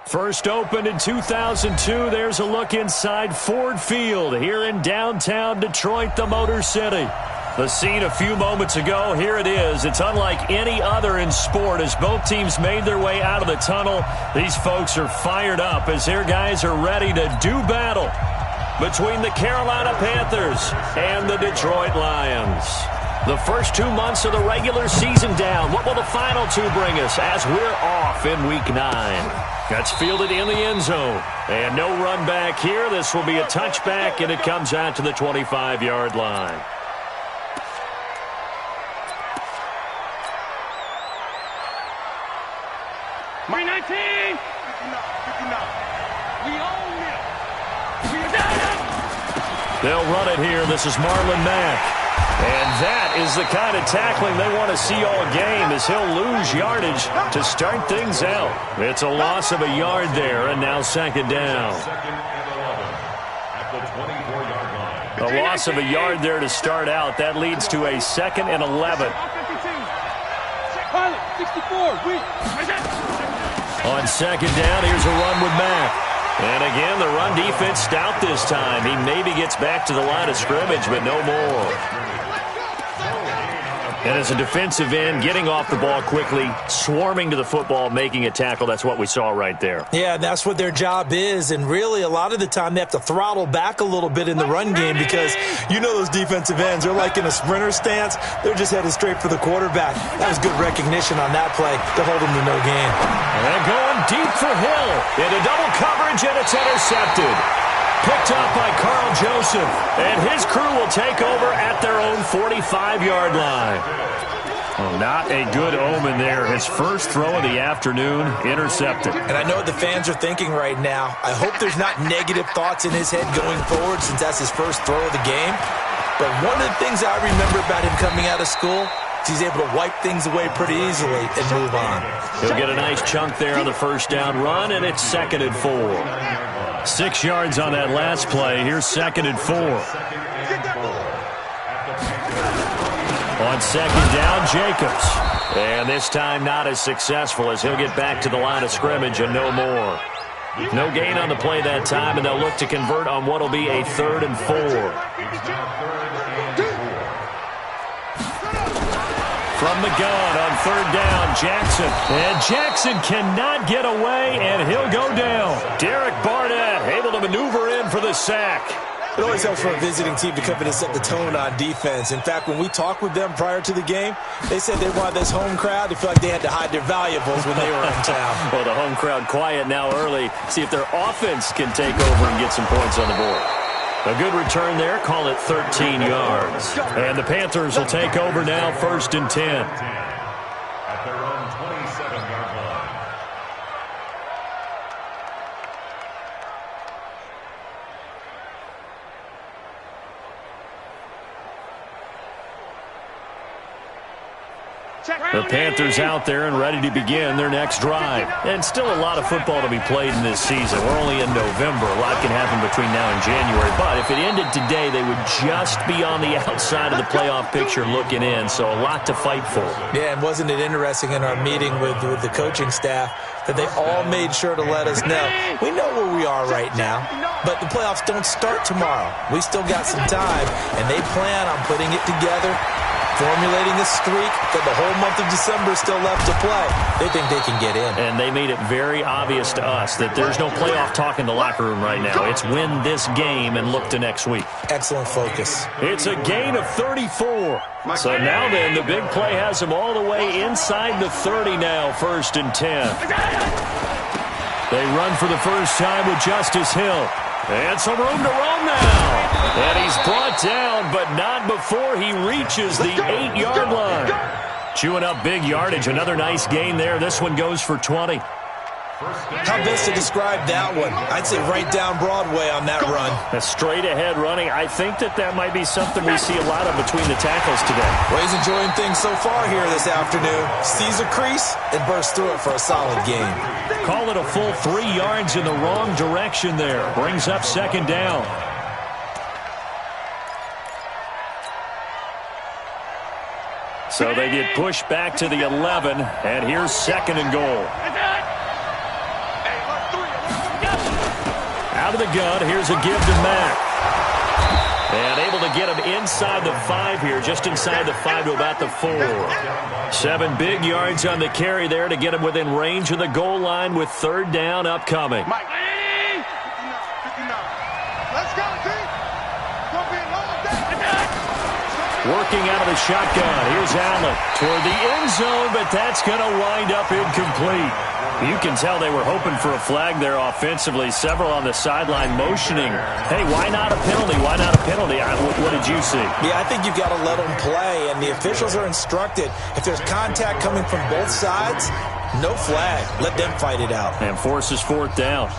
First opened in 2002, there's a look inside Ford Field here in downtown Detroit, the Motor City. The scene a few moments ago, here it is. It's unlike any other in sport as both teams made their way out of the tunnel. These folks are fired up as their guys are ready to do battle between the Carolina Panthers and the Detroit Lions. The first 2 months of the regular season down. What will the final two bring us as we're off in Week 9? That's fielded in the end zone. And no run back here. This will be a touchback, and it comes out to the 25-yard line. My 19! We own it! They'll run it here. This is Marlon Mack. And that is the kind of tackling they want to see all game as he'll lose yardage to start things out. It's a loss of a yard there, and now second down. A loss of a yard there to start out. That leads to a 2nd and 11. On second down, here's a run with Mack. And again, the run defense stout this time. He maybe gets back to the line of scrimmage, but no more. And as a defensive end, getting off the ball quickly, swarming to the football, making a tackle, that's what we saw right there. Yeah, that's what their job is. And really, a lot of the time, they have to throttle back a little bit in the run game because you know those defensive ends, they're like in a sprinter stance. They're just headed straight for the quarterback. That was good recognition on that play to hold them to no gain. And going deep for Hill. Into double coverage, and it's intercepted. Picked up by Carl Joseph, and his crew will take over at their own 45-yard line. Oh, not a good omen there. His first throw of the afternoon, intercepted. And I know what the fans are thinking right now. I hope there's not negative thoughts in his head going forward since that's his first throw of the game. But one of the things I remember about him coming out of school is he's able to wipe things away pretty easily and move on. He'll get a nice chunk there on the first down run, and it's 2nd and 4. 6 yards on that last play. Here's 2nd and 4. On second down, Jacobs. And this time not as successful as he'll get back to the line of scrimmage and no more. No gain on the play that time, and they'll look to convert on what will be a 3rd and 4. From the gun on 3rd down, Jackson. And Jackson cannot get away, and he'll go down. Derek Barnett able to maneuver in for the sack. It always helps for a visiting team to come in and set the tone on defense. In fact, when we talked with them prior to the game, they said they wanted this home crowd to feel like they had to hide their valuables when they were in town. Well, the home crowd quiet now early. See if their offense can take over and get some points on the board. A good return there. Call it 13 yards. And the Panthers will take over now, 1st and 10. At their own 27-yard line. The Panthers out there and ready to begin their next drive. And still a lot of football to be played in this season. We're only in November. A lot can happen between now and January. But if it ended today, they would just be on the outside of the playoff picture looking in. So a lot to fight for. Yeah, and wasn't it interesting in our meeting with the coaching staff that they all made sure to let us know, we know where we are right now, but the playoffs don't start tomorrow. We still got some time, and they plan on putting it together, formulating a streak that the whole month of December is still left to play. They think they can get in. And they made it very obvious to us that there's no playoff talk in the locker room right now. It's win this game and look to next week. Excellent focus. It's a gain of 34. So now then, the big play has them all the way inside the 30 now, 1st and 10. They run for the first time with Justice Hill. And some room to roam now. And he's brought down, but not before he reaches the 8-yard line. Chewing up big yardage. Another nice gain there. This one goes for 20. How best to describe that one? I'd say right down Broadway on that run. A straight-ahead running. I think that might be something we see a lot of between the tackles today. Well, he's enjoying things so far here this afternoon. Sees a crease and bursts through it for a solid game. Call it a full 3 yards in the wrong direction there. Brings up 2nd down. So they get pushed back to the 11, and here's 2nd and goal. the gun. Here's a give to Mack. And able to get him inside the 5 here, just inside the 5 to about the 4. 7 big yards on the carry there to get him within range of the goal line with 3rd down upcoming. Let's go, team. Working out of the shotgun. Here's Allen toward the end zone, but that's going to wind up incomplete. You can tell they were hoping for a flag there offensively. Several on the sideline motioning, hey, why not a penalty? Why not a penalty? What did you see? Yeah, I think you've got to let them play, and the officials are instructed. If there's contact coming from both sides, no flag. Let them fight it out. And forces 4th down.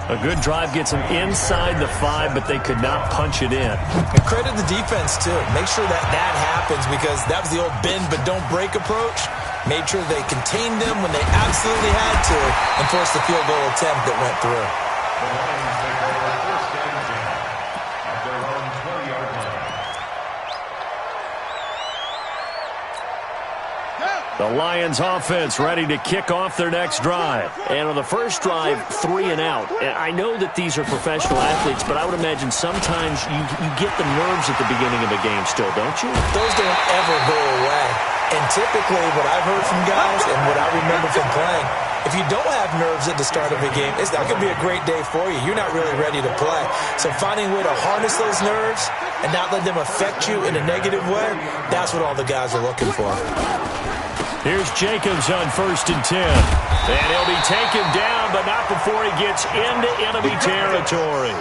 A good drive gets them inside the 5, but they could not punch it in. And credit the defense, too. Make sure that happens, because that was the old bend but don't break approach. Made sure they contained them when they absolutely had to and forced the field goal attempt that went through. The Lions offense ready to kick off their next drive. And on the first drive, 3 and out. And I know that these are professional athletes, but I would imagine sometimes you get the nerves at the beginning of a game still, don't you? Those don't ever go away. And typically what I've heard from guys and what I remember from playing, if you don't have nerves at the start of a game, it's not going to be a great day for you. You're not really ready to play. So finding a way to harness those nerves and not let them affect you in a negative way, that's what all the guys are looking for. Here's Jacobs on 1st and 10. And he'll be taken down, but not before he gets into enemy territory.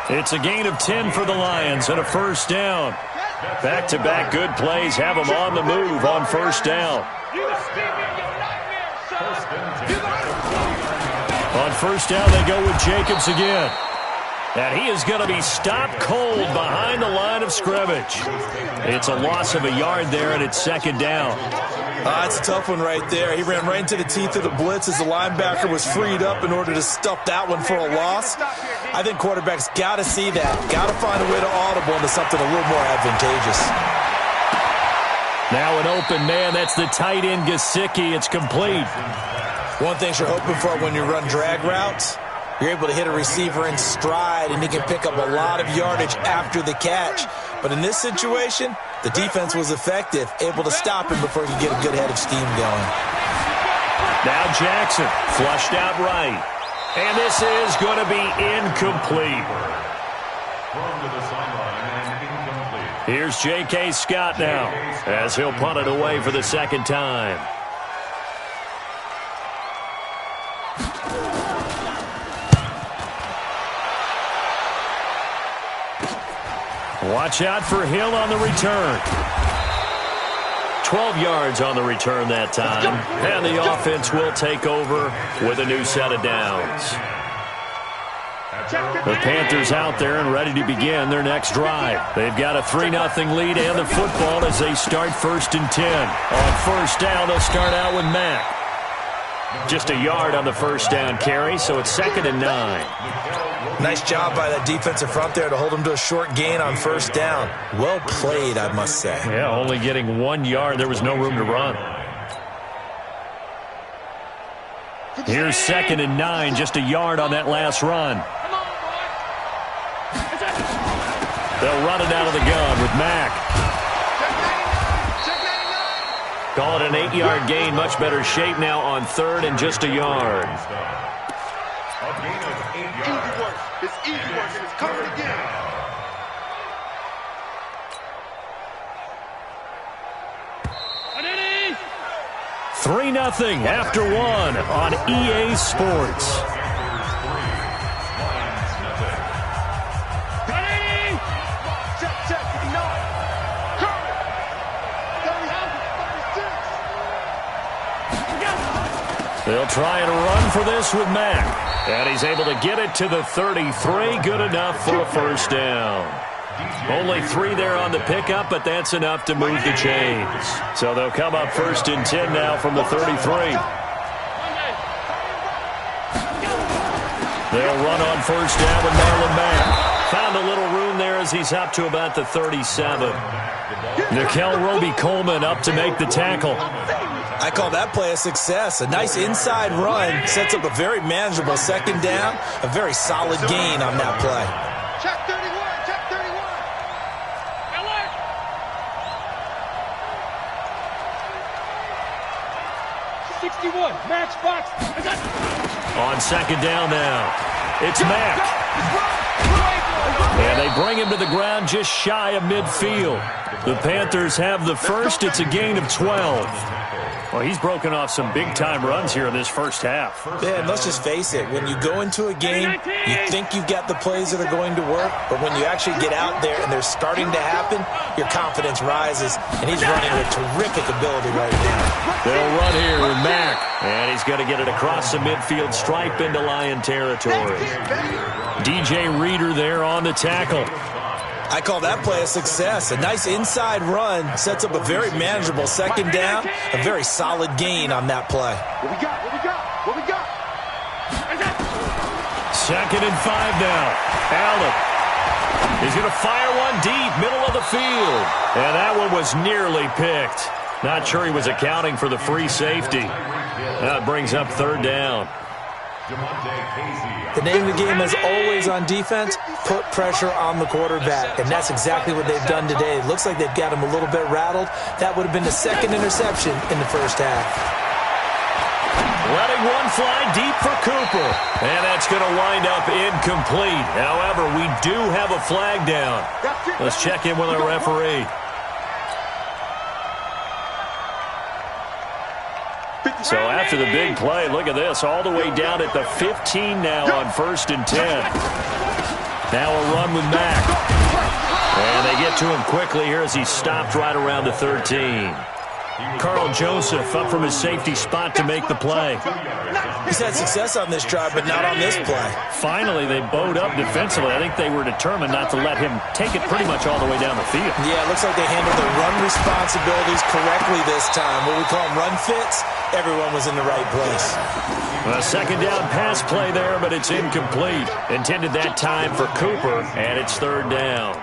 It's a gain of 10 for the Lions and a 1st down. Back-to-back good plays have them on the move on 1st down. On 1st down, they go with Jacobs again. And he is going to be stopped cold behind the line of scrimmage. It's a loss of a yard there, and it's 2nd down. It's a tough one right there. He ran right into the teeth of the blitz as the linebacker was freed up in order to stuff that one for a loss. I think quarterbacks got to see that. Got to find a way to audible into something a little more advantageous. Now an open man. That's the tight end, Gesicki. It's complete. One thing you're hoping for when you run drag routes, you're able to hit a receiver in stride, and he can pick up a lot of yardage after the catch. But in this situation, the defense was effective, able to stop him before he could get a good head of steam going. Now Jackson, flushed out right. And this is going to be incomplete. Here's J.K. Scott now, as he'll punt it away for the 2nd time. Watch out for Hill on the return. 12 yards on the return that time. And the offense will take over with a new set of downs. The Panthers out there and ready to begin their next drive. They've got a 3-0 lead and the football as they start 1st and 10. On 1st down, they'll start out with Mack. Just a yard on the 1st down carry, so it's 2nd and 9. Nice job by that defensive front there to hold him to a short gain on 1st down. Well played, I must say. Yeah, only getting 1 yard. There was no room to run. Here's 2nd and 9, just a yard on that last run. They'll run it out of the gun with Mack. Call it an 8-yard gain. Much better shape now on 3rd and just a yard. Easy work. It's easy work, and it's coming again. Identity! 3-0 after 1 on EA Sports. They'll try and run for this with Mack. And he's able to get it to the 33. Good enough for a 1st down. Only 3 there on the pickup, but that's enough to move the chains. So they'll come up 1st and 10 now from the 33. They'll run on 1st down with Marlon Mack. Found a little room there as he's up to about the 37. Nickel Roby-Coleman up to make the tackle. I call that play a success. A nice inside run sets up a very manageable second down, a very solid gain on that play. Check 31, check 31. Alert. 61, match box. On second down now, it's Mack. And they bring him to the ground just shy of midfield. The Panthers have the first. It's a gain of 12. Well, he's broken off some big-time runs here in this first half. Yeah, and let's just face it. When you go into a game, you think you've got the plays that are going to work, but when you actually get out there and they're starting to happen, your confidence rises, and he's running with terrific ability right now. They'll run here with Mack, and he's going to get it across the midfield stripe into Lion territory. DJ Reader there on the tackle. I call that play a success. A nice inside run sets up a very manageable second down, a very solid gain on that play. What we got? What we got? What we got? Second and 5 now. Allen. He's going to fire one deep, middle of the field. And that one was nearly picked. Not sure he was accounting for the free safety. That brings up third down. The name of the game is always on defense, put pressure on the quarterback. And that's exactly what they've done today. It looks like they've got him a little bit rattled. That would have been the second interception in the first half. Letting one fly deep for Cooper. And that's going to wind up incomplete. However, we do have a flag down. Let's check in with our referee. So after the big play, look at this, all the way down at the 15 now on 1st and 10. Now a run with Mack. And they get to him quickly here as he stopped right around the 13. Carl Joseph up from his safety spot to make the play. He's had success on this drive, but not on this play. Finally, they bowed up defensively. I think they were determined not to let him take it pretty much all the way down the field. Yeah, it looks like they handled their run responsibilities correctly this time. What we call them run fits, everyone was in the right place. A second down pass play there, but it's incomplete. Intended that time for Cooper, and it's third down.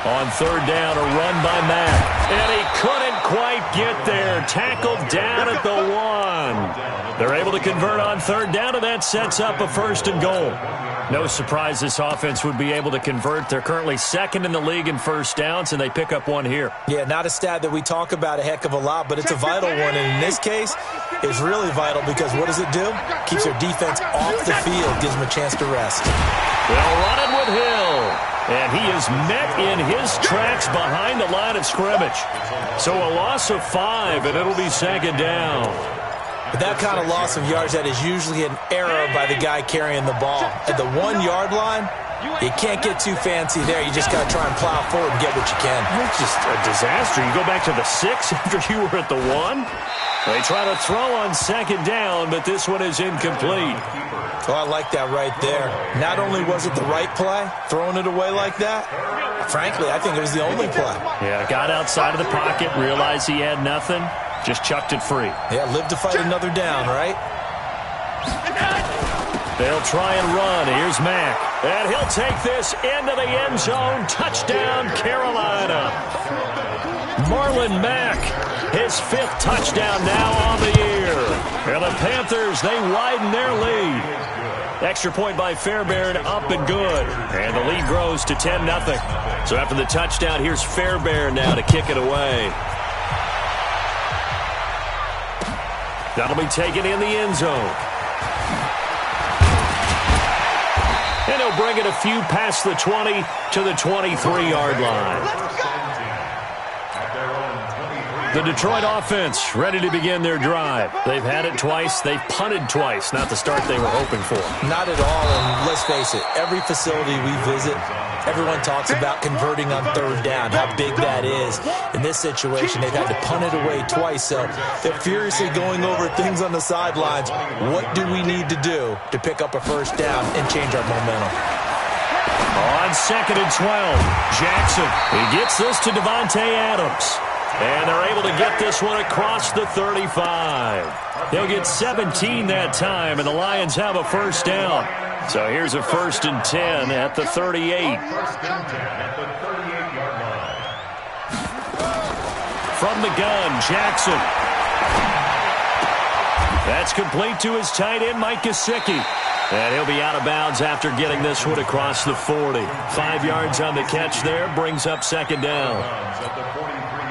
On third down, a run by Mack. And he couldn't quite get there. Tackled down at the 1. They're able to convert on third down, and that sets up a 1st and goal. No surprise this offense would be able to convert. They're currently second in the league in first downs, and they pick up one here. Yeah, not a stat that we talk about a heck of a lot, but it's a vital one. And in this case, it's really vital because what does it do? Keeps their defense off the field, gives them a chance to rest. They'll run it with Hill. And he is met in his tracks behind the line of scrimmage. So a loss of 5, and it'll be second down. But that kind of loss of yards, that is usually an error by the guy carrying the ball. At the 1 yard line, you can't get too fancy there. You just got to try and plow forward and get what you can. It's just a disaster. You go back to the 6 after you were at the 1. They try to throw on second down, but this one is incomplete. Well, I like that right there. Not only was it the right play, throwing it away like that, frankly, I think it was the only play. Yeah, got outside of the pocket, realized he had nothing, just chucked it free. Yeah, live to fight another down, right? They'll try and run. Here's Mack. And he'll take this into the end zone. Touchdown, Carolina. Marlon Mack, his 5th touchdown now on the year. And the Panthers, they widen their lead. Extra point by Fairbairn, up and good. And the lead grows to 10-0. So after the touchdown, here's Fairbairn now to kick it away. That'll be taken in the end zone. And he'll bring it a few past the 20 to the 23-yard line. The Detroit offense ready to begin their drive. They've had it twice. They've punted twice. Not the start they were hoping for. Not at all, and let's face it, every facility we visit, everyone talks about converting on third down, how big that is. In this situation, they've had to punt it away twice, so they're furiously going over things on the sidelines. What do we need to do to pick up a first down and change our momentum? On 2nd and 12, Jackson. He gets this to Devontae Adams. And they're able to get this one across the 35. They'll get 17 that time, and the Lions have a first down. So here's a 1st and 10 at the 38. 1st and 10 at the 38-yard line. From the gun, Jackson. That's complete to his tight end, Mike Gesicki. And he'll be out of bounds after getting this one across the 40. 5 yards on the catch there, brings up 2nd down.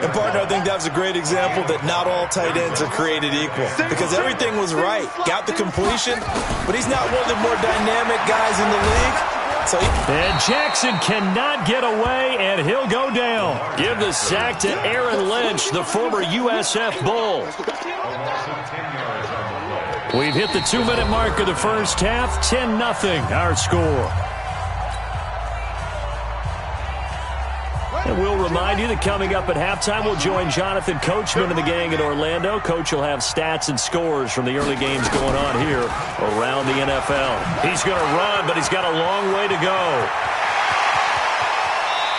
And, partner, I think that was a great example that not all tight ends are created equal. Because everything was right. Got the completion, but he's not one of the more dynamic guys in the league. And Jackson cannot get away, and he'll go down. Give the sack to Aaron Lynch, the former USF Bull. We've hit the 2-minute mark of the first half. 10-0 our score. And we'll remind you that coming up at halftime, we'll join Jonathan Coachman and the gang in Orlando. Coach will have stats and scores from the early games going on here around the NFL. He's going to run, but he's got a long way to go.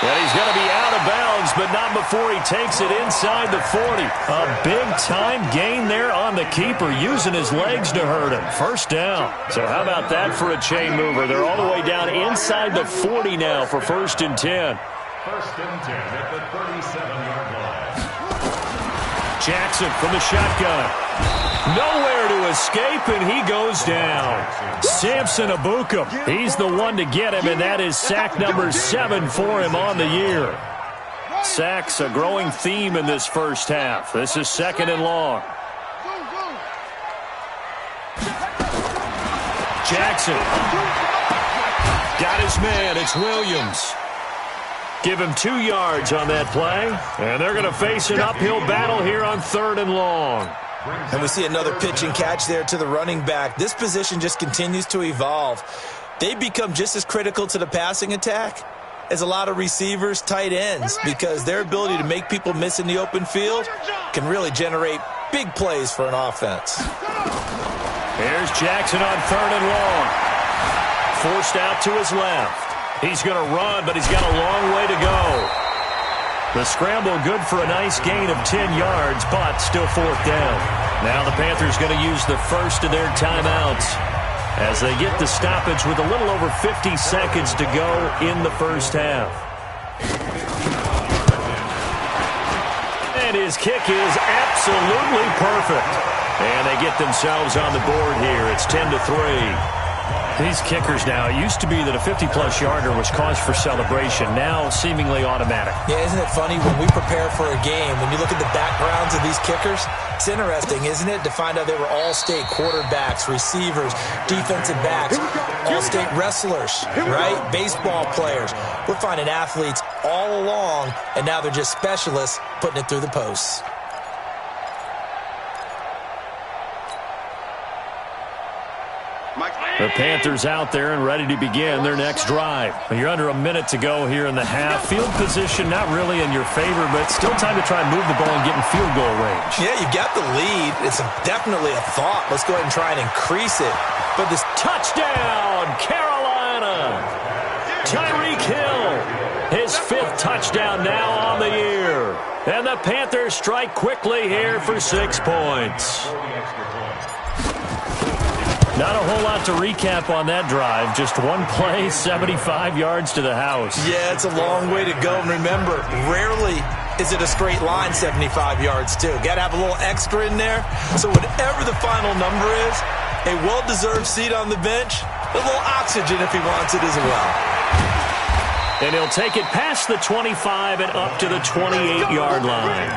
And he's going to be out of bounds, but not before he takes it inside the 40. A big-time gain there on the keeper, using his legs to hurt him. First down. So how about that for a chain mover? They're all the way down inside the 40 now for 1st and 10. 1st and 10 at the 37-yard line. Jackson from the shotgun. Nowhere to escape, and he goes down. Samson Abuka, he's the one to get him, and that is sack number 7 for him on the year. Sacks a growing theme in this first half. This is 2nd and long. Jackson. Got his man. It's Williams. Give him 2 yards on that play, and they're going to face an uphill battle here on 3rd and long. And we see another pitch and catch there to the running back. This position just continues to evolve. They become just as critical to the passing attack as a lot of receivers, tight ends, because their ability to make people miss in the open field can really generate big plays for an offense. Here's Jackson on 3rd and long. Forced out to his left. He's going to run, but he's got a long way to go. The scramble good for a nice gain of 10 yards, but still 4th down. Now the Panthers going to use the first of their timeouts as they get the stoppage with a little over 50 seconds to go in the first half. And his kick is absolutely perfect. And they get themselves on the board here. It's 10-3. These kickers now, it used to be that a 50-plus yarder was cause for celebration. Now, seemingly automatic. Yeah, isn't it funny when we prepare for a game, when you look at the backgrounds of these kickers, it's interesting, isn't it, to find out they were all-state quarterbacks, receivers, defensive backs, all-state wrestlers, right? Baseball players. We're finding athletes all along, and now they're just specialists putting it through the posts. The Panthers out there and ready to begin their next drive. You're under a minute to go here in the half. Field position not really in your favor, but still time to try and move the ball and get in field goal range. Yeah, you got the lead. It's definitely a thought. Let's go ahead and try and increase it. But this touchdown, Carolina! Tyreek Hill, his 5th touchdown now on the year. And the Panthers strike quickly here for 6 points. Not a whole lot to recap on that drive. Just one play, 75 yards to the house. Yeah, it's a long way to go. And remember, rarely is it a straight line 75 yards, too. Got to have a little extra in there. So whatever the final number is, a well-deserved seat on the bench, a little oxygen if he wants it as well. And he'll take it past the 25 and up to the 28-yard line.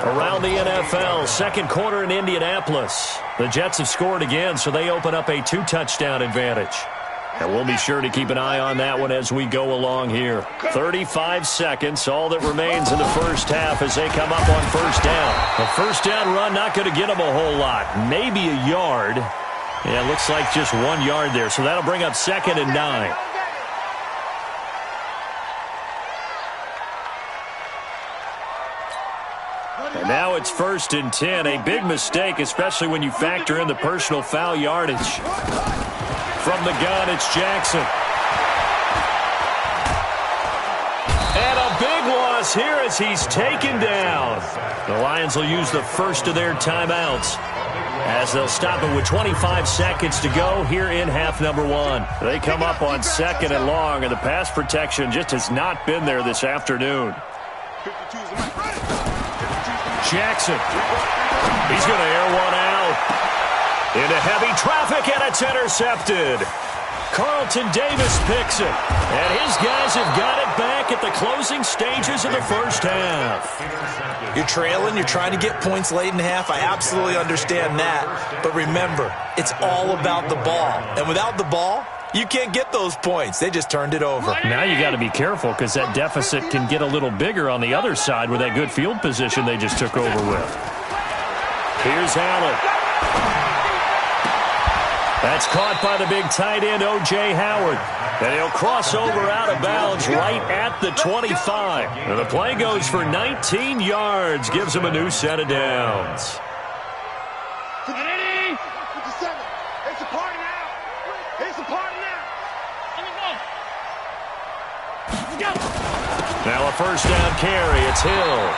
Around the NFL, 2nd quarter in Indianapolis. The Jets have scored again, so they open up a 2-touchdown advantage. And we'll be sure to keep an eye on that one as we go along here. 35 seconds, all that remains in the first half as they come up on 1st down. A 1st down run not going to get them a whole lot. Maybe a yard. Yeah, it looks like just 1 yard there, so that'll bring up 2nd and 9. And now it's 1st and 10. A big mistake, especially when you factor in the personal foul yardage. From the gun, it's Jackson. And a big one across here as he's taken down. The Lions will use the first of their timeouts as they'll stop it with 25 seconds to go here in half number one. They come up on 2nd and long, and the pass protection just has not been there this afternoon. Jackson. He's going to air one out. Into heavy traffic, and it's intercepted. Carlton Davis picks it. And his guys have got it back at the closing stages of the first half. You're trailing. You're trying to get points late in half. I absolutely understand that. But remember, it's all about the ball. And without the ball, you can't get those points. They just turned it over. Now you got to be careful because that deficit can get a little bigger on the other side with that good field position they just took over with. Here's Allen. That's caught by the big tight end, O.J. Howard. And he'll cross over out of bounds right at the 25. And the play goes for 19 yards. Gives him a new set of downs. It's a party now. It's a party now. Now a first down carry. It's Hill.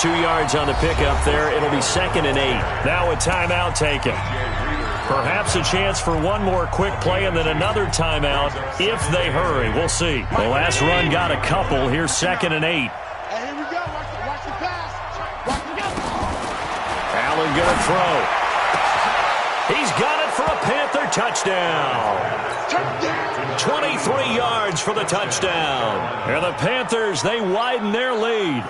2 yards on the pickup there. It'll be 2nd and 8. Now a timeout taken. Perhaps a chance for one more quick play and then another timeout if they hurry. We'll see. The last run got a couple. Here's 2nd and 8. Hey, here we go. Watch the pass. Watch the go. Allen gonna throw. He's got it for a Panther touchdown. 23 yards for the touchdown. And the Panthers, they widen their lead.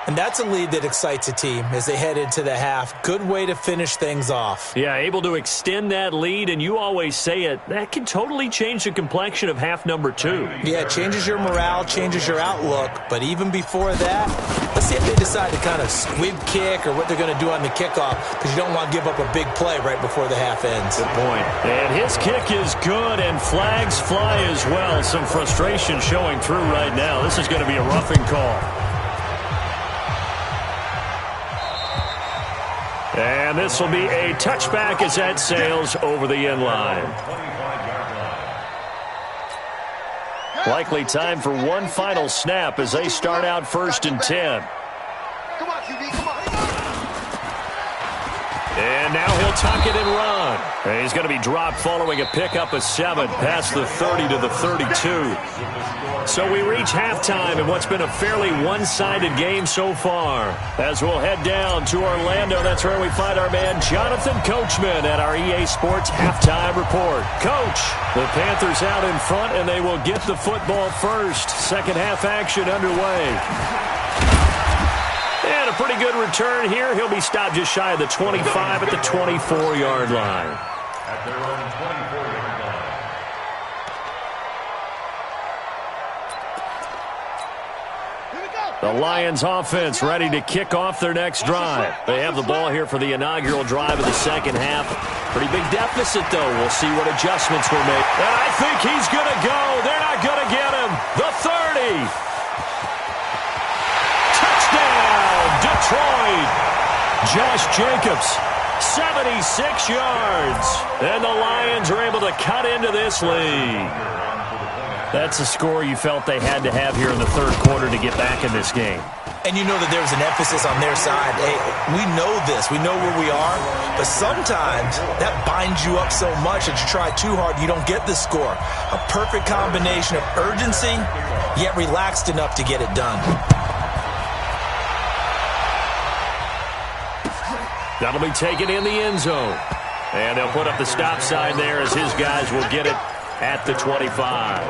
And that's a lead that excites a team as they head into the half. Good way to finish things off. Yeah, able to extend that lead, and you always say it, that can totally change the complexion of half number 2. Yeah, it changes your morale, changes your outlook. But even before that, let's see if they decide to kind of squib kick or what they're going to do on the kickoff, because you don't want to give up a big play right before the half ends. Good point. And his kick is good, and flags fly as well. Some frustration showing through right now. This is going to be a roughing call. And this will be a touchback as that sails over the end line. Likely time for one final snap as they start out 1st and 10. Come on, QB, come on. And now he'll tuck it and run. And he's going to be dropped following a pickup of 7 past the 30 to the 32. So we reach halftime in what's been a fairly one-sided game so far. As we'll head down to Orlando, that's where we find our man Jonathan Coachman at our EA Sports Halftime Report. Coach, the Panthers out in front, and they will get the football first. Second half action underway. And a pretty good return here. He'll be stopped just shy of the 25 at the 24-yard line. At their own 24-yard line. The Lions offense ready to kick off their next drive. They have the ball here for the inaugural drive of the second half. Pretty big deficit, though. We'll see what adjustments were made. And I think he's going to go. They're not going to get him. The 30. Touchdown, Detroit. Josh Jacobs, 76 yards. And the Lions are able to cut into this lead. That's a score you felt they had to have here in the third quarter to get back in this game. And you know that there was an emphasis on their side. Hey, we know this. We know where we are. But sometimes that binds you up so much that you try too hard, you don't get the score. A perfect combination of urgency, yet relaxed enough to get it done. That'll be taken in the end zone. And they'll put up the stop sign there as his guys will get it at the 25.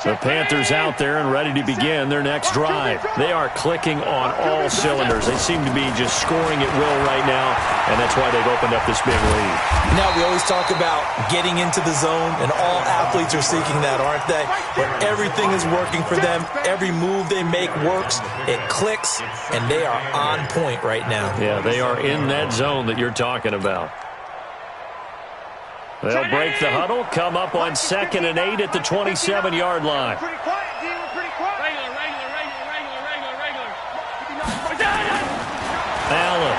The Panthers out there and ready to begin their next drive. They are clicking on all cylinders. They seem to be just scoring at will right now, and that's why they've opened up this big lead. Now, we always talk about getting into the zone, and all athletes are seeking that, aren't they? Where everything is working for them. Every move they make works. It clicks, and they are on point right now. Yeah, they are in that zone that you're talking about. They'll break the huddle, come up on 2nd and 8 at the 27-yard line. Pretty quiet, D. We're pretty quiet. Allen.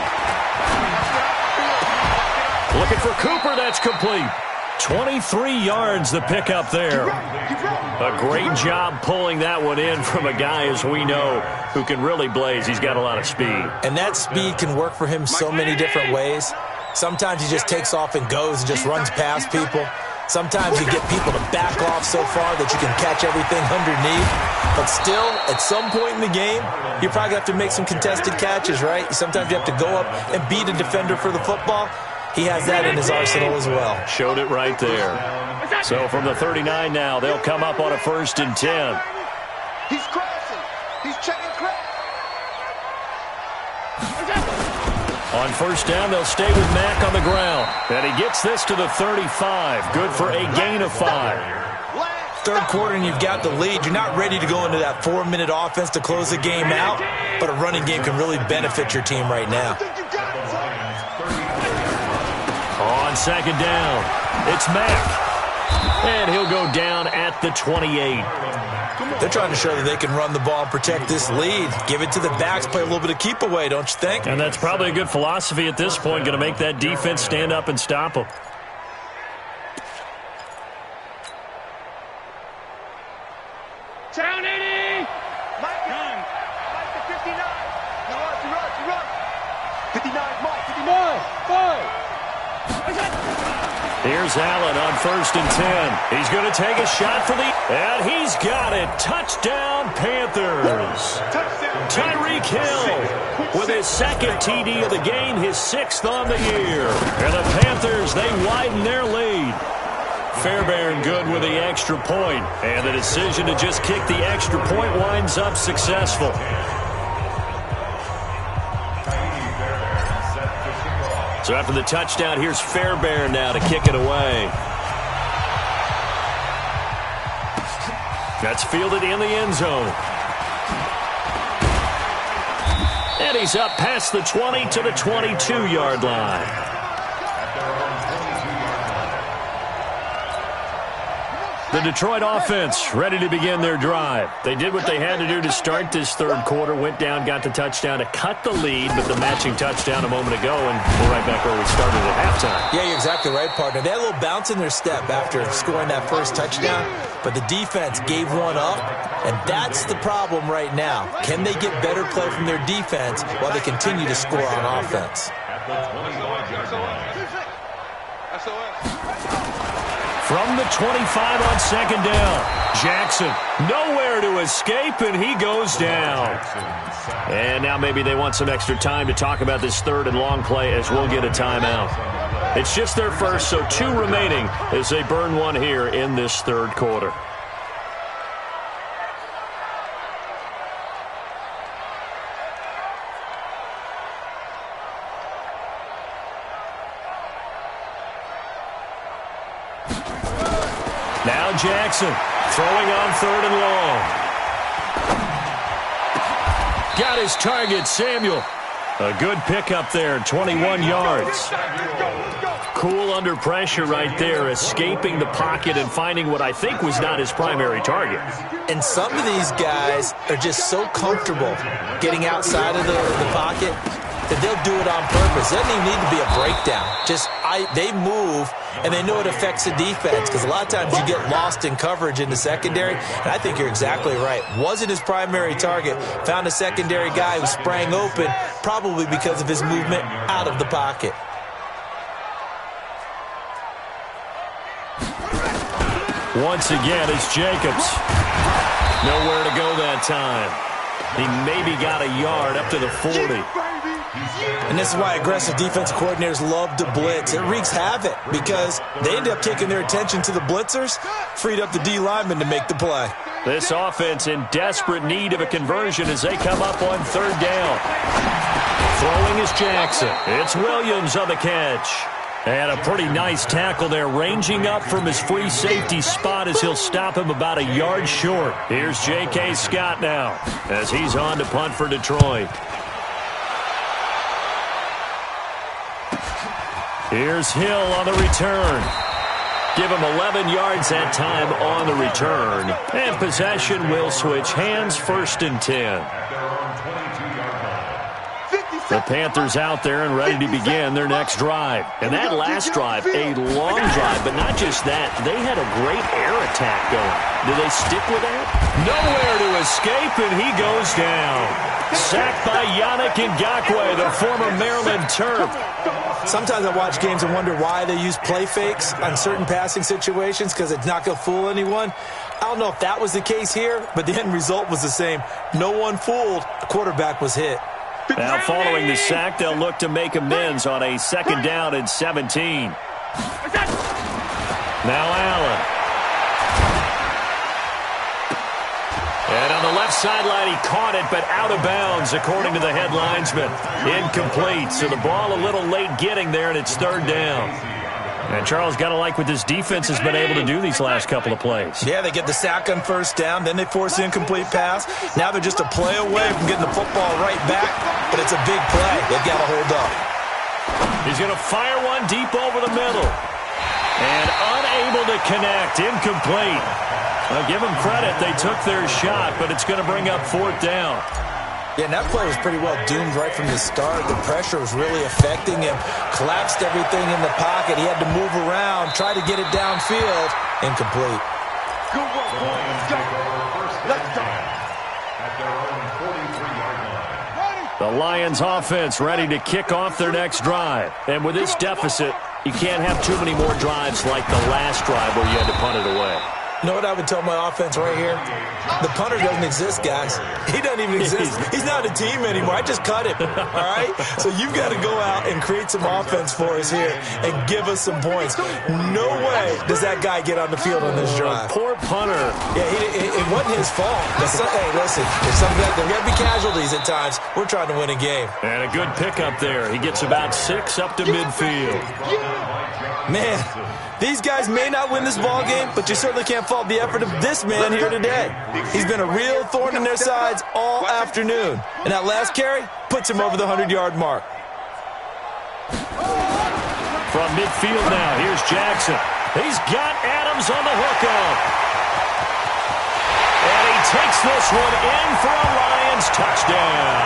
Looking for Cooper. That's complete. 23 yards the pickup there. A great job pulling that one in from a guy, as we know, who can really blaze. He's got a lot of speed. And that speed can work for him so many different ways. Sometimes he just takes off and goes and just runs past people. Sometimes you get people to back off so far that you can catch everything underneath. But still, at some point in the game, you probably have to make some contested catches, right? Sometimes you have to go up and beat a defender for the football. He has that in his arsenal as well. Showed it right there. So from the 39 now, they'll come up on a 1st and 10. He's crashing. He's checking crash. On 1st down, they'll stay with Mack on the ground. And he gets this to the 35. Good for a gain of 5. Third quarter and you've got the lead. You're not ready to go into that 4-minute offense to close the game out, but a running game can really benefit your team right now. On 2nd down, it's Mack. And he'll go down at the 28. They're trying to show that they can run the ball and protect this lead. Give it to the backs, play a little bit of keep away, don't you think? And that's probably a good philosophy at this point, going to make that defense stand up and stop them. Down 80! Mike, None. Mike to 59. You run. 59, Mike. 59! 5! Here's Allen on 1st and 10. He's going to take a shot for the... And he's got it. Touchdown, Panthers. Touchdown. Tyreek Hill with his 2nd TD of the game, his 6th on the year. And the Panthers, they widen their lead. Fairbairn good with the extra point. And the decision to just kick the extra point winds up successful. So after the touchdown, here's Fairbairn now to kick it away. That's fielded in the end zone. And he's up past the 20 to the 22-yard line. The Detroit offense ready to begin their drive. They did what they had to do to start this third quarter, went down, got the touchdown to cut the lead, but the matching touchdown a moment ago, and we're right back where we started at halftime. Yeah, you're exactly right, partner. They had a little bounce in their step after scoring that first touchdown, but the defense gave one up, and that's the problem right now. Can they get better play from their defense while they continue to score on offense? From the 25 on 2nd down, Jackson nowhere to escape, and he goes down. And now maybe they want some extra time to talk about this 3rd and long play as we'll get a timeout. It's just their first, so 2 remaining as they burn one here in this 3rd quarter. Now Jackson throwing on 3rd and long. Got his target, Samuel. A good pickup there, 21 yards. Cool under pressure right there, escaping the pocket and finding what I think was not his primary target. And some of these guys are just so comfortable getting outside of the pocket that they'll do it on purpose. It doesn't even need to be a breakdown. They move, and they know it affects the defense because a lot of times you get lost in coverage in the secondary, and I think you're exactly right. Wasn't his primary target. Found a secondary guy who sprang open, probably because of his movement out of the pocket. Once again, it's Jacobs. Nowhere to go that time. He maybe got a yard up to the 40. And this is why aggressive defensive coordinators love to blitz. It wreaks havoc because they end up taking their attention to the blitzers, freed up the D linemen to make the play. This offense in desperate need of a conversion as they come up on 3rd down. Throwing is Jackson. It's Williams on the catch. And a pretty nice tackle there, ranging up from his free safety spot as he'll stop him about a yard short. Here's J.K. Scott now as he's on to punt for Detroit. Here's Hill on the return. Give him 11 yards that time on the return. And possession will switch hands, 1st and 10. 56. The Panthers out there and ready to begin their next drive. And that last drive, a long drive, but not just that. They had a great air attack going. Do they stick with that? Nowhere to escape, and he goes down. Sacked by Yannick Ngakoue, the former Maryland Terp. Sometimes I watch games and wonder why they use play fakes on certain passing situations because it's not going to fool anyone. I don't know if that was the case here, but the end result was the same. No one fooled. The quarterback was hit. Now following the sack, they'll look to make amends on a 2nd down and 17. Now Allen. And on the left sideline, he caught it, but out of bounds, according to the head linesman. Incomplete, so the ball a little late getting there, and it's 3rd down. And Charles, got to like what this defense has been able to do these last couple of plays. Yeah, they get the sack on 1st down, then they force the incomplete pass. Now they're just a play away from getting the football right back, but it's a big play. They've got to hold up. He's going to fire one deep over the middle. And unable to connect, incomplete. I'll give them credit. They took their shot, but it's going to bring up 4th down. Yeah, and that play was pretty well doomed right from the start. The pressure was really affecting him. Collapsed everything in the pocket. He had to move around, try to get it downfield. Incomplete. Good work, boys. Go. Let's go. At their own 43-yard line. The Lions offense ready to kick off their next drive. And with this deficit, you can't have too many more drives like the last drive where you had to punt it away. You know what I would tell my offense right here? The punter doesn't exist, guys. He doesn't even exist. He's not a team anymore. I just cut him, all right? So you've got to go out and create some offense for us here and give us some points. No way does that guy get on the field on this drive. Poor punter. Yeah, it wasn't his fault. Hey, listen, there's going to be casualties at times. We're trying to win a game. And a good pickup there. He gets about 6 up to midfield. Man, these guys may not win this ball game, but you certainly can't fault the effort of this man here today. He's been a real thorn in their sides all afternoon. And that last carry puts him over the 100-yard mark. From midfield now, here's Jackson. He's got Adams on the hookup. And he takes this one in for a Lions touchdown.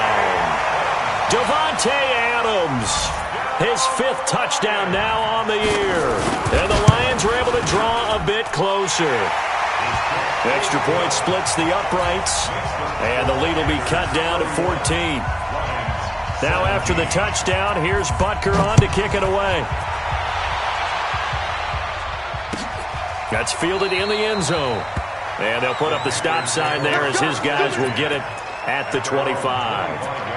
Davante Adams. His 5th touchdown now on the year. And the Lions were able to draw a bit closer. Extra point splits the uprights. And the lead will be cut down to 14. Now after the touchdown, here's Butker on to kick it away. That's fielded in the end zone. And they'll put up the stop sign there as his guys will get it at the 25.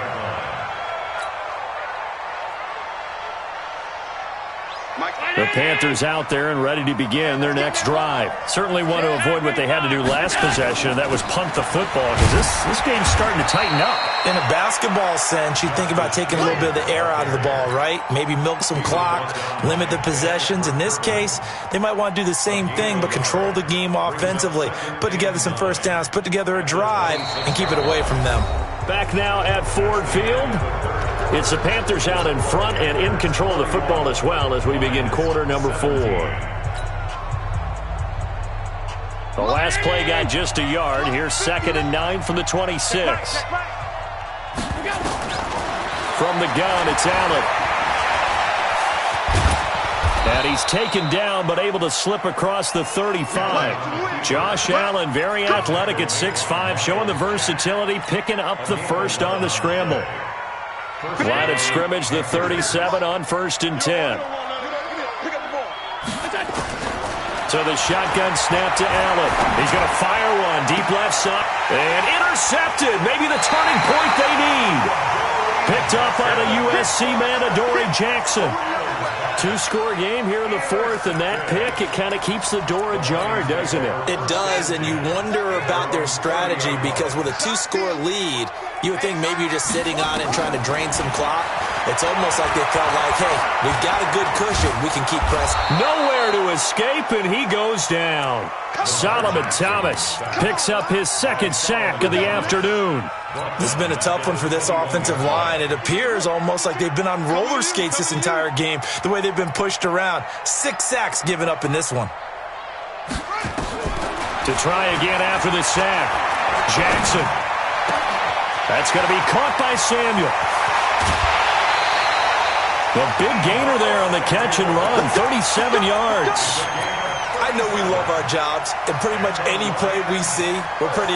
The Panthers out there and ready to begin their next drive. Certainly want to avoid what they had to do last possession, and that was punt the football, because this game's starting to tighten up. In a basketball sense, you think about taking a little bit of the air out of the ball, right? Maybe milk some clock, limit the possessions. In this case, they might want to do the same thing, but control the game offensively. Put together some 1st downs, put together a drive, and keep it away from them. Back now at Ford Field. It's the Panthers out in front and in control of the football as well as we begin quarter number 4. The last play got just a yard. Here's 2nd and 9 from the 26. From the gun, it's Allen. And he's taken down but able to slip across the 35. Josh Allen, very athletic at 6'5", showing the versatility, picking up the 1st on the scramble. Line of scrimmage, the 37 on 1st and 10. So the shotgun snap to Allen. He's going to fire one deep left side. And intercepted. Maybe the turning point they need. Picked up by the USC man, Adoree Jackson. 2-score game here in the 4th, and that pick, it kind of keeps the door ajar, doesn't it? It does, and you wonder about their strategy because with a 2-score lead, you would think maybe you're just sitting on it and trying to drain some clock. It's almost like they felt like, hey, we've got a good cushion. We can keep pressing. Nowhere to escape, and he goes down. Solomon Thomas picks up his 2nd sack of the afternoon. This has been a tough one for this offensive line. It appears almost like they've been on roller skates this entire game, the way they've been pushed around. 6 sacks given up in this one. To try again after the sack. Jackson. That's going to be caught by Samuel. The big gainer there on the catch and run, 37 yards. I know we love our jobs, and pretty much any play we see, we're pretty,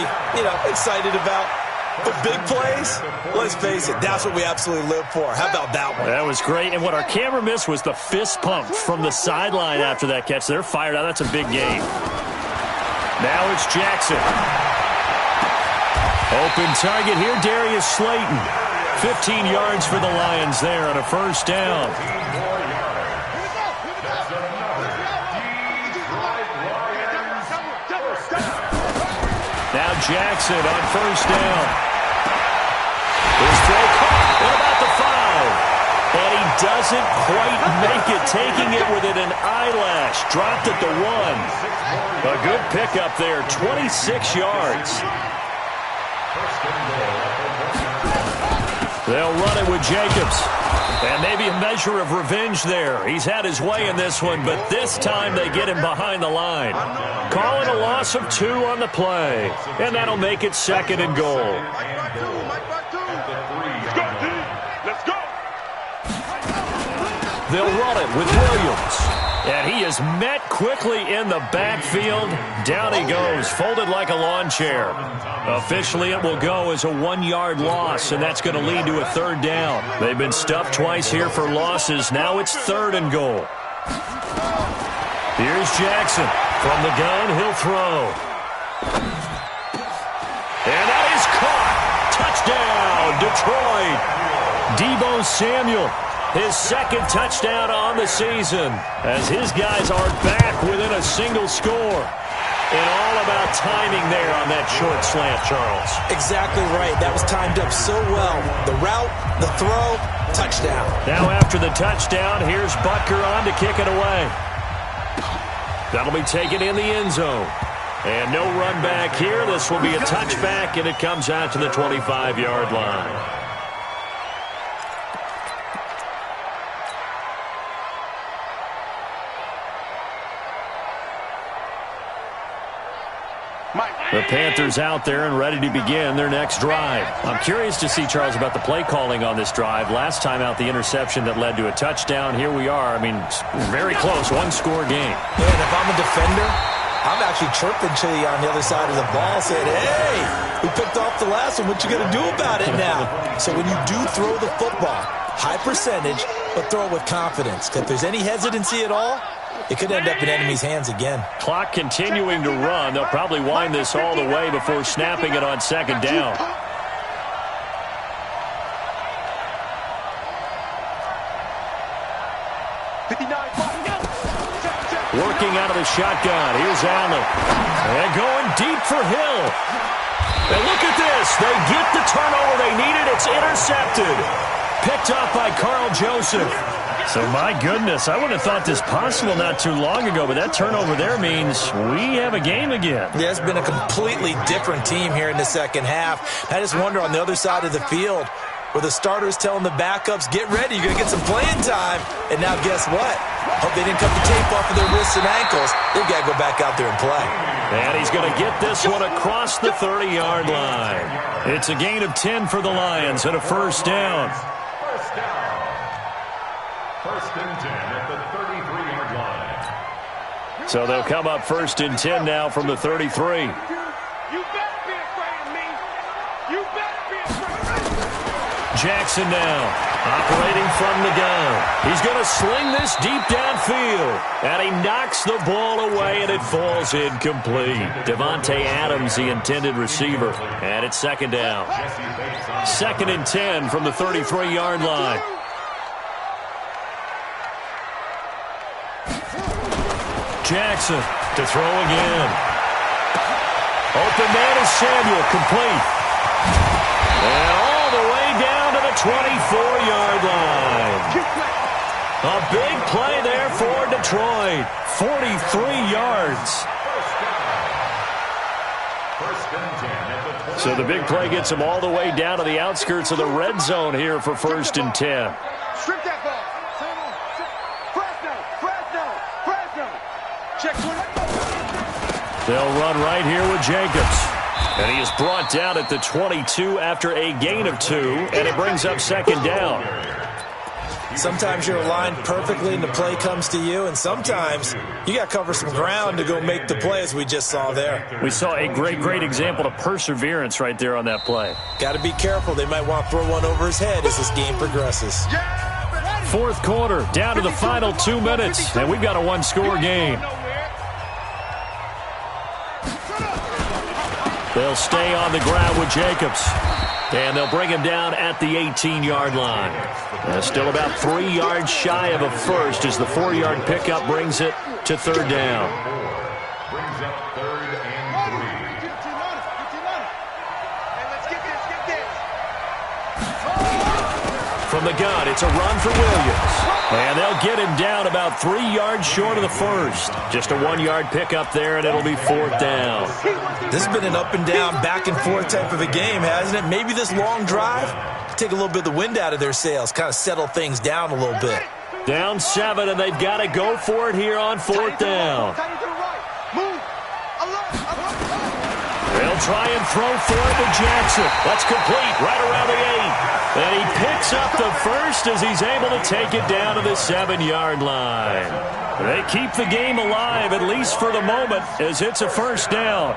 excited about. But big plays, let's face it, that's what we absolutely live for. How about that one? That was great, and what our camera missed was the fist pump from the sideline after that catch. They're fired out. That's a big game. Now it's Jackson. Open target here, Darius Slayton. 15 yards for the Lions there on a first down. Now Jackson on first down. His throw caught. What about the foul? And he doesn't quite make it, taking it within an eyelash. Dropped at the 1. A good pickup there, 26 yards. They'll run it with Jacobs. And maybe a measure of revenge there. He's had his way in this one, but this time they get him behind the line. Calling a loss of 2 on the play. And that'll make it 2nd and goal. Let's go. They'll run it with Williams. And he is met quickly in the backfield. Down he goes, folded like a lawn chair. Officially, it will go as a 1-yard loss, and that's going to lead to a 3rd down. They've been stuffed twice here for losses. Now it's 3rd and goal. Here's Jackson. From the gun, he'll throw. And that is caught. Touchdown, Detroit. Deebo Samuel. His 2nd touchdown on the season as his guys are back within a single score. And all about timing there on that short slant, Charles. Exactly right. That was timed up so well. The route, the throw, touchdown. Now after the touchdown, here's Butker on to kick it away. That'll be taken in the end zone. And no run back here. This will be a touchback, and it comes out to the 25-yard line. The Panthers out there and ready to begin their next drive. I'm curious to see, Charles, about the play calling on this drive. Last time out, the interception that led to a touchdown. Here we are. I mean, very close, 1-score game. Yeah, and if I'm a defender, I'm actually chirping to you on the other side of the ball, saying, hey, we picked off the last one. What you going to do about it now? So when you do throw the football, high percentage, but throw it with confidence. If there's any hesitancy at all, it could end up in enemy's hands again. Clock continuing to run. They'll probably wind this all the way before snapping it on 2nd down. Working out of the shotgun. Here's Allen. And going deep for Hill. And look at this. They get the turnover they needed. It's intercepted. Picked up by Carl Joseph. So, my goodness, I would have thought this possible not too long ago, but that turnover there means we have a game again. Yeah, it's been a completely different team here in the 2nd half. I just wonder on the other side of the field where the starters telling the backups, get ready, you're going to get some playing time. And now guess what? Hope they didn't cut the tape off of their wrists and ankles. They've got to go back out there and play. And he's going to get this one across the 30-yard line. It's a gain of 10 for the Lions and a 1st down. First and 10 at the 33-yard line. So they'll come up 1st and 10 now from the 33. You better be afraid of me. You better be afraid of me. Jackson now, operating from the gun. He's going to sling this deep downfield. And he knocks the ball away, and it falls incomplete. Devontae Adams, the intended receiver. And it's 2nd down. 2nd and 10 from the 33-yard line. Jackson to throw again. Open man is Samuel, complete. And all the way down to the 24-yard line. A big play there for Detroit. 43 yards. So the big play gets him all the way down to the outskirts of the red zone here for 1st and 10. Strip that ball. They'll run right here with Jacobs. And he is brought down at the 22 after a gain of 2, and it brings up 2nd down. Sometimes you're aligned perfectly and the play comes to you, and sometimes you got to cover some ground to go make the play, as we just saw there. We saw a great example of perseverance right there on that play. Got to be careful. They might want to throw one over his head as this game progresses. Fourth quarter, down to the final 2 minutes, and we've got a one-score game. They'll stay on the ground with Jacobs. And they'll bring him down at the 18-yard line. Still about 3 yards shy of a first as the 4-yard pickup brings it to third down. Brings up third and 3. From the gun, it's a run for Williams. And they'll get him down about 3 yards short of the first. Just a 1-yard pickup there, and it'll be fourth down. This has been an up-and-down, back-and-forth type of a game, hasn't it? Maybe this long drive take a little bit of the wind out of their sails, kind of settle things down a little bit. Down 7, and they've got to go for it here on fourth down. They'll try and throw for it to Jackson. That's complete right around the 8. And he picks up the first as he's able to take it down to the 7-yard line. They keep the game alive, at least for the moment, as it's a first down.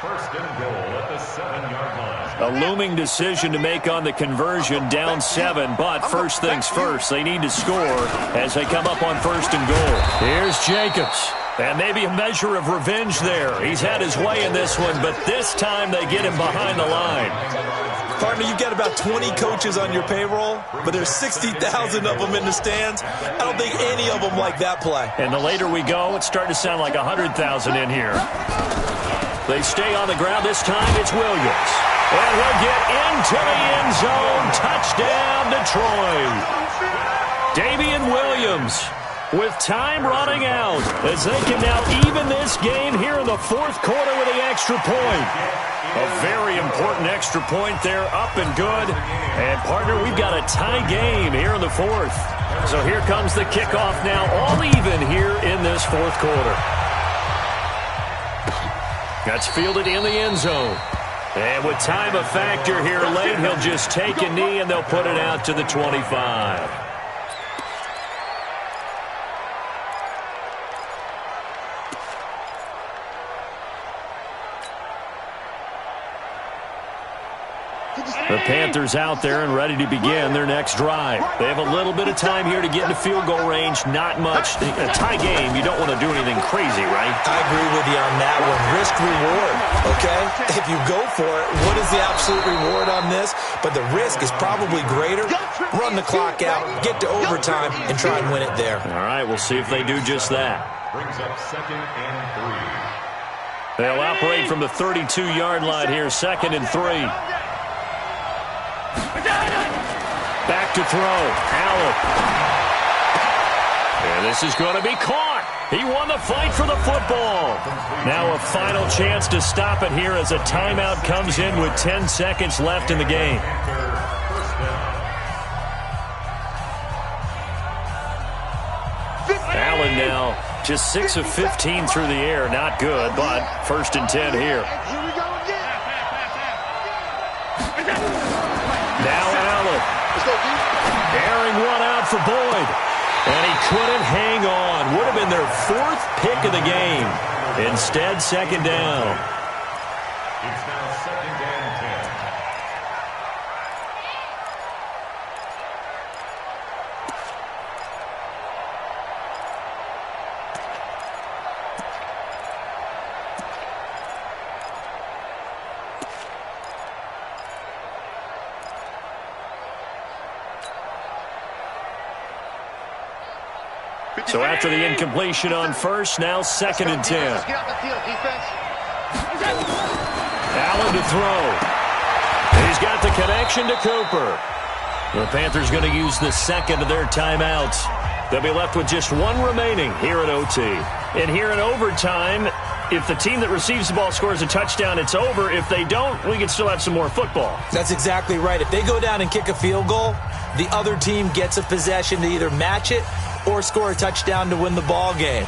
First and goal at the 7-yard line. A looming decision to make on the conversion, down 7. But first things first, they need to score as they come up on first and goal. Here's Jacobs. And maybe a measure of revenge there. He's had his way in this one, but this time they get him behind the line. Partner, you've got about 20 coaches on your payroll, but there's 60,000 of them in the stands. I don't think any of them like that play. And the later we go, it's starting to sound like 100,000 in here. They stay on the ground. This time it's Williams. And he'll get into the end zone. Touchdown, Detroit. Damian Williams with time running out as they can now even this game here in the fourth quarter with the extra point. A very important extra point there, up and good. And, partner, we've got a tie game here in the fourth. So here comes the kickoff now, all even here in this fourth quarter. That's fielded in the end zone. And with time a factor here late, he'll just take a knee and they'll put it out to the 25. The Panthers out there and ready to begin their next drive. They have a little bit of time here to get into field goal range. Not much. A tie game, you don't want to do anything crazy, right? I agree with you on that one. Risk-reward, okay? If you go for it, what is the absolute reward on this? But the risk is probably greater. Run the clock out, get to overtime, and try and win it there. All right, we'll see if they do just that. Brings up second and 3. They'll operate from the 32-yard line here, second and 3. Back to throw. Allen. And this is going to be caught. He won the fight for the football. Now a final chance to stop it here as a timeout comes in with 10 seconds left in the game. Allen now just 6 of 15 through the air. Not good, but first and 10 here. Now Allen. Airing one out for Boyd. And he couldn't hang on. Would have been their fourth pick of the game. Instead, second down. It's now second and 10. So after the incompletion on first, now second and 10. Allen to throw. He's got the connection to Cooper. The Panthers going to use the second of their timeouts. They'll be left with just one remaining here at OT. And here in overtime, if the team that receives the ball scores a touchdown, it's over. If they don't, we can still have some more football. That's exactly right. If they go down and kick a field goal, the other team gets a possession to either match it or score a touchdown to win the ball game.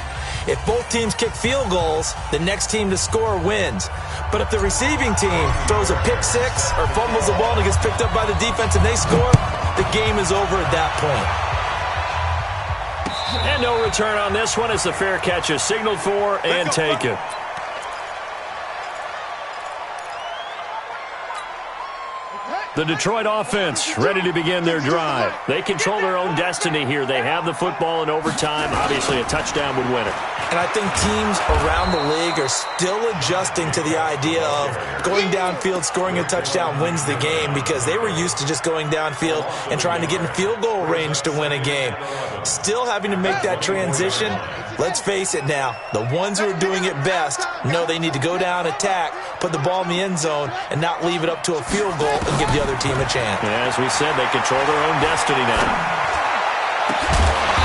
If both teams kick field goals, the next team to score wins. But if the receiving team throws a pick six or fumbles the ball and it gets picked up by the defense and they score, the game is over at that point. And no return on this one as the fair catch is signaled for and taken. The Detroit offense ready to begin their drive. They control their own destiny here. They have the football in overtime. Obviously, a touchdown would win it. And I think teams around the league are still adjusting to the idea of going downfield, scoring a touchdown wins the game, because they were used to just going downfield and trying to get in field goal range to win a game. Still having to make that transition. Let's face it now, the ones who are doing it best know they need to go down, attack, put the ball in the end zone, and not leave it up to a field goal and give the other team a chance. Yeah, as we said, they control their own destiny now.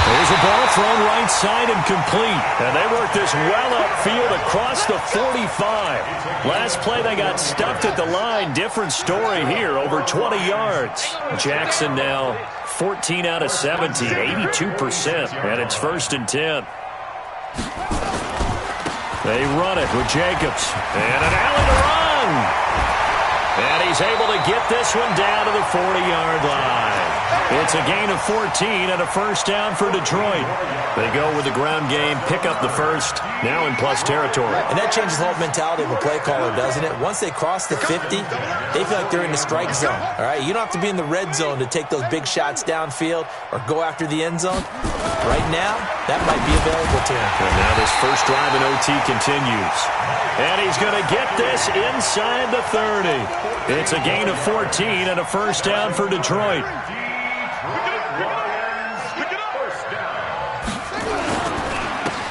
There's a ball thrown right side and complete. And they work this well upfield across the 45. Last play, they got stuffed at the line. Different story here, over 20 yards. Jackson now 14 out of 17, 82%. And it's 1st and 10. They run it with Jacobs. And an alley to run. And he's able to get this one down to the 40-yard line. It's a gain of 14 and a 1st down for Detroit. They go with the ground game, pick up the first, now in plus territory. And that changes the whole mentality of a play caller, doesn't it? Once they cross the 50, they feel like they're in the strike zone. All right, you don't have to be in the red zone to take those big shots downfield or go after the end zone. Right now, that might be available to him. And now this first drive in OT continues. And he's going to get this inside the 30. It's a gain of 14 and a 1st down for Detroit.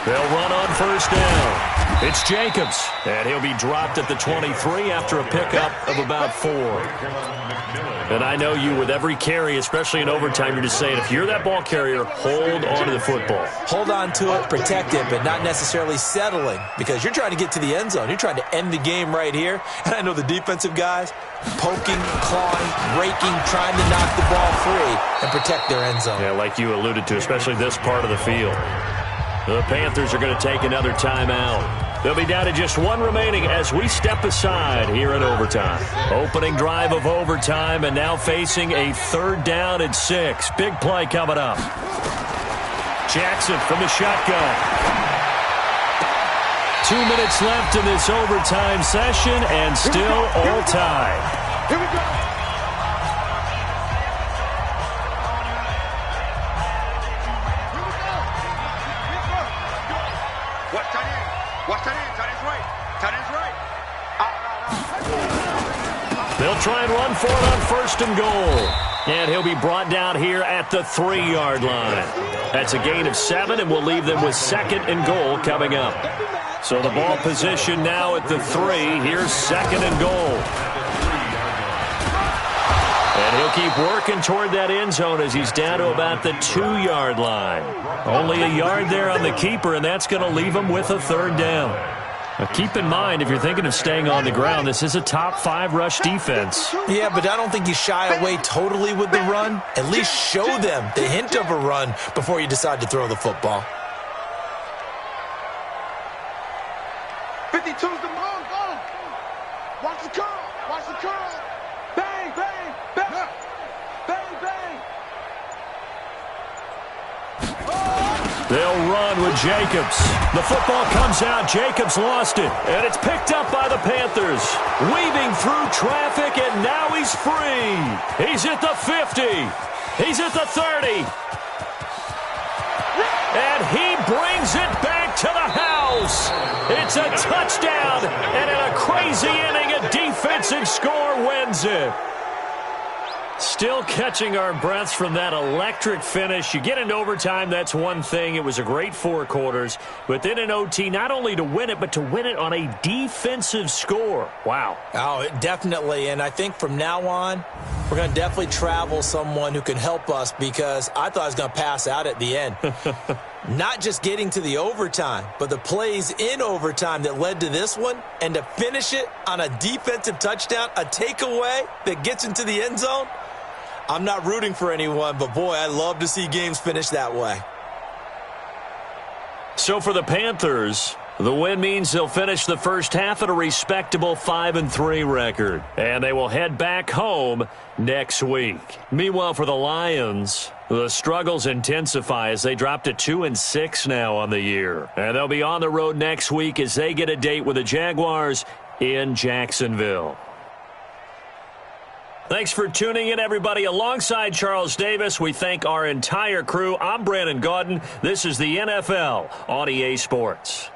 They'll run on 1st down. It's Jacobs, and he'll be dropped at the 23 after a pickup of about 4. And I know you, with every carry, especially in overtime, you're just saying, if you're that ball carrier, hold on to the football. Hold on to it, protect it, but not necessarily settling, because you're trying to get to the end zone. You're trying to end the game right here. And I know the defensive guys poking, clawing, raking, trying to knock the ball free and protect their end zone. Yeah, like you alluded to, especially this part of the field. The Panthers are going to take another timeout. They'll be down to just 1 remaining as we step aside here in overtime. Opening drive of overtime, and now facing a 3rd down and 6. Big play coming up. Jackson from the shotgun. 2 minutes left in this overtime session, and still all tied. Here we go. They'll try and run for it on 1st and goal. And he'll be brought down here at the 3-yard line. That's a gain of 7, and we'll leave them with 2nd and goal coming up. So the ball position now at the 3. Here's 2nd and goal. And he'll keep working toward that end zone as he's down to about the 2-yard line. Only a yard there on the keeper, and that's going to leave him with a 3rd down. Now keep in mind, if you're thinking of staying on the ground, this is a top 5 rush defense. Yeah, but I don't think you shy away totally with the run. At least show them the hint of a run before you decide to throw the football. 52's the ball. Go. Watch the curl. Watch the curl. Bang, bang, bang. Bang, bang. They'll run with Jacobs. The football comes out. Jacobs lost it. And it's picked up by the Panthers. Weaving through traffic, and now he's free. He's at the 50. He's at the 30. And he brings it back to the house. It's a touchdown. And in a crazy inning, a defensive score wins it. Still catching our breaths from that electric finish. You get into overtime, that's one thing. It was a great 4 quarters. But then in OT, not only to win it, but to win it on a defensive score. Wow. Oh, definitely. And I think from now on, we're going to definitely travel someone who can help us, because I thought I was going to pass out at the end. Not just getting to the overtime, but the plays in overtime that led to this one, and to finish it on a defensive touchdown, a takeaway that gets into the end zone. I'm not rooting for anyone, but boy, I love to see games finish that way. So for the Panthers, the win means they'll finish the first half at a respectable 5-3 record, and they will head back home next week. Meanwhile, for the Lions, The struggles intensify as they drop to 2-6 now on the year. And they'll be on the road next week as they get a date with the Jaguars in Jacksonville. Thanks for tuning in, everybody. Alongside Charles Davis, we thank our entire crew. I'm Brandon Gaudin. This is the NFL on EA Sports.